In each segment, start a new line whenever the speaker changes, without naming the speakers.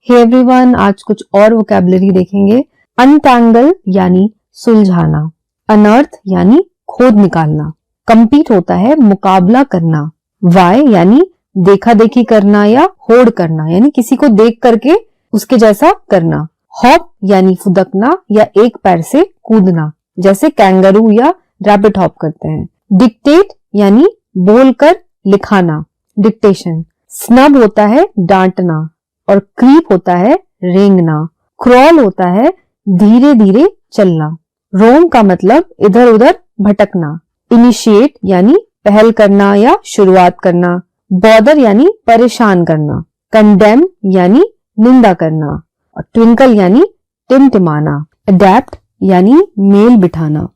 Hey everyone, आज कुछ और वोकैबुलरी देखेंगे। अनटैंगल यानी सुलझाना, अनर्थ यानी खोद निकालना, कम्पीट होता है मुकाबला करना, वाय यानी देखा देखी करना या होड़ करना यानी किसी को देख करके उसके जैसा करना, हॉप यानी फुदकना या एक पैर से कूदना जैसे कैंगरू या रैबिट हॉप करते हैं, डिक्टेट यानी बोलकर लिखाना, डिक्टेशन, स्नब होता है डांटना और क्रीप होता है रेंगना, क्रॉल होता है धीरे धीरे चलना, रोम का मतलब इधर उधर भटकना, इनिशिएट यानी पहल करना या शुरुआत करना, बॉदर यानी परेशान करना, कंडेम यानी निंदा करना और ट्विंकल यानी टिमटिमाना, अडेप्ट यानी मेल बिठाना,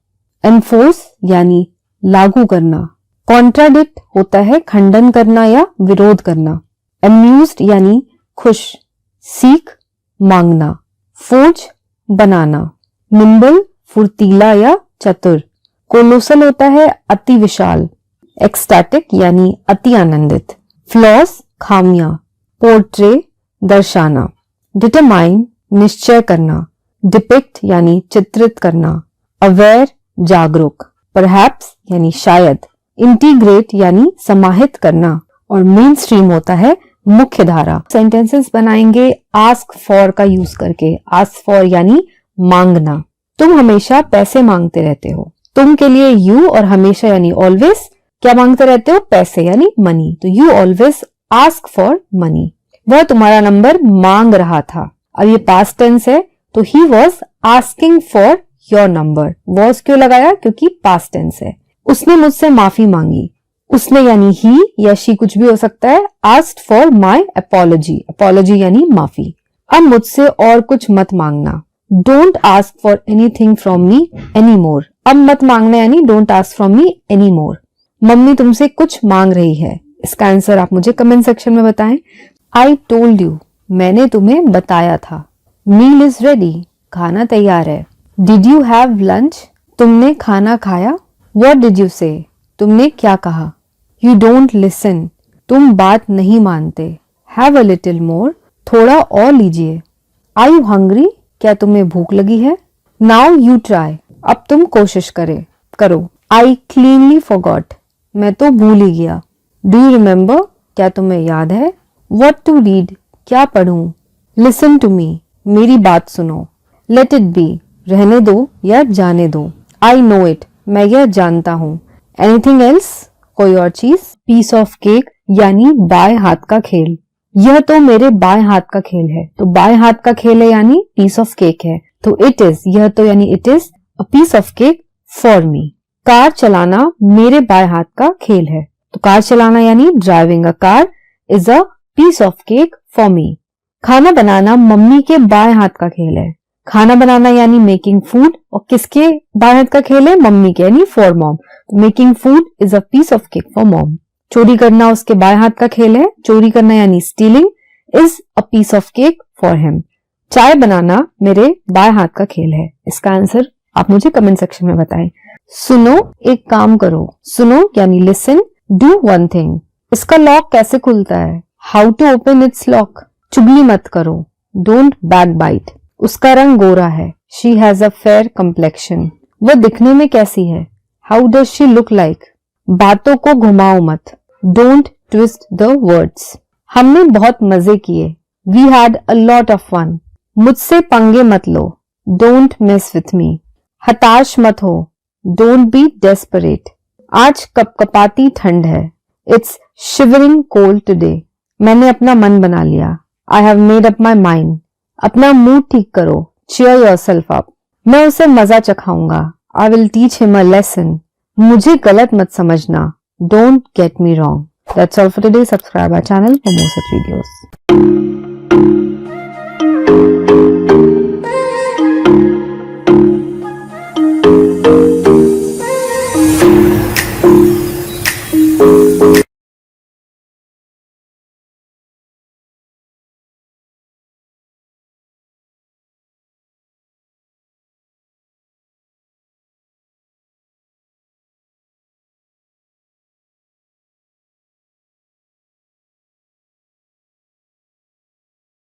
एनफोर्स यानी लागू करना, कॉन्ट्राडिक्ट होता है खंडन करना या विरोध करना, अम्यूज्ड यानी खुश, सीख मांगना, फोर्ज बनाना, निम्बल फुर्तीला या चतुर, कोलोसल होता है अति विशाल, एक्सटैटिक यानी अति आनंदित, फ्लॉस खामियां, पोर्ट्रे दर्शाना, डिटरमाइन निश्चय करना, डिपिक्ट यानी चित्रित करना, अवेयर जागरूक, परहैप्स यानी शायद, इंटीग्रेट यानी समाहित करना और मेन स्ट्रीम होता है मुख्य धारा। सेंटेंसेस बनाएंगे आस्क फॉर का यूज करके। आस्क फॉर यानी मांगना, तुम हमेशा पैसे मांगते रहते हो, तुम के लिए यू और हमेशा यानी ऑलवेज क्या मांगते रहते हो, पैसे यानी मनी, तो you always ask for money. वह तुम्हारा नंबर मांग रहा था, अब ये पास्ट टेंस है तो he was asking for your number. Was क्यों लगाया, क्योंकि पास्ट टेंस है। उसने मुझसे माफी मांगी, उसने यानी ही या शी कुछ भी हो सकता है, asked for my apology, apology यानी माफी। अब मुझसे और कुछ मत मांगना, don't ask for anything from me any more, अब मत मांगना यानी don't ask from me any more. Mummy तुमसे कुछ मांग रही है, इसका आंसर आप मुझे कमेंट सेक्शन में बताएं। आई टोल्ड यू, मैंने तुम्हें बताया था। मील इज रेडी, खाना तैयार है। डिड यू हैव लंच, तुमने खाना खाया। व्हाट डिड यू से, तुमने क्या कहा। You don't listen, तुम बात नहीं मानते। Have a little more, थोड़ा और लीजिए। Are you hungry, क्या तुम्हें भूख लगी है। Now you try, अब तुम कोशिश करो। I cleanly forgot, मैं तो भूल ही गया। Do you remember, क्या तुम्हें याद है। What to read, क्या पढूं। Listen to me, मेरी बात सुनो। Let it be, रहने दो या जाने दो। I know it, मैं यह जानता हूँ। Anything else, कोई और चीज। पीस ऑफ केक यानी बाएं हाथ का खेल, यह तो मेरे बाएं हाथ का खेल है, तो बाएं हाथ का खेल है यानी पीस ऑफ केक है, तो इट इज, यह तो यानी it is a piece of cake for me. Car चलाना मेरे बाएं हाथ का खेल है, तो कार चलाना यानी driving a car is a piece of cake for me. खाना बनाना मम्मी के बाएं हाथ का खेल है, खाना बनाना यानी मेकिंग फूड, और किसके बाएं हाथ का खेल है, मम्मी के यानी for mom. Making food is a piece of cake for mom. चोरी करना उसके बाएं हाथ का खेल है, चोरी करना यानी stealing is a piece of cake for him. चाय बनाना मेरे बाएं हाथ का खेल है, इसका आंसर आप मुझे कमेंट सेक्शन में बताएं। सुनो एक काम करो, सुनो यानी लिसन, डू वन थिंग, इसका लॉक कैसे खुलता है, how to open its lock. चुगली मत करो, डोंट बैक बाइट, उसका रंग गोरा है, she has a fair complexion, वो दिखने में कैसी है, how does she look like. बातों को घुमाओ मत, डोंट ट्विस्ट द वर्ड्स। हमने बहुत मजे किए, we had a lot of fun, मुझसे पंगे मत लो, डोंट मेस विथ मी। हताश मत हो, डोंट बी डेस्परेट, आज कपकपाती ठंड है, इट्स शिवरिंग कोल्ड टुडे। मैंने अपना मन बना लिया, I have made up my mind, अपना मूड ठीक करो, cheer yourself up। मैं उसे मजा चखाऊंगा, I will teach him a lesson। मुझे गलत मत समझना, don't get me wrong। That's all for today। Subscribe our channel for more such videos।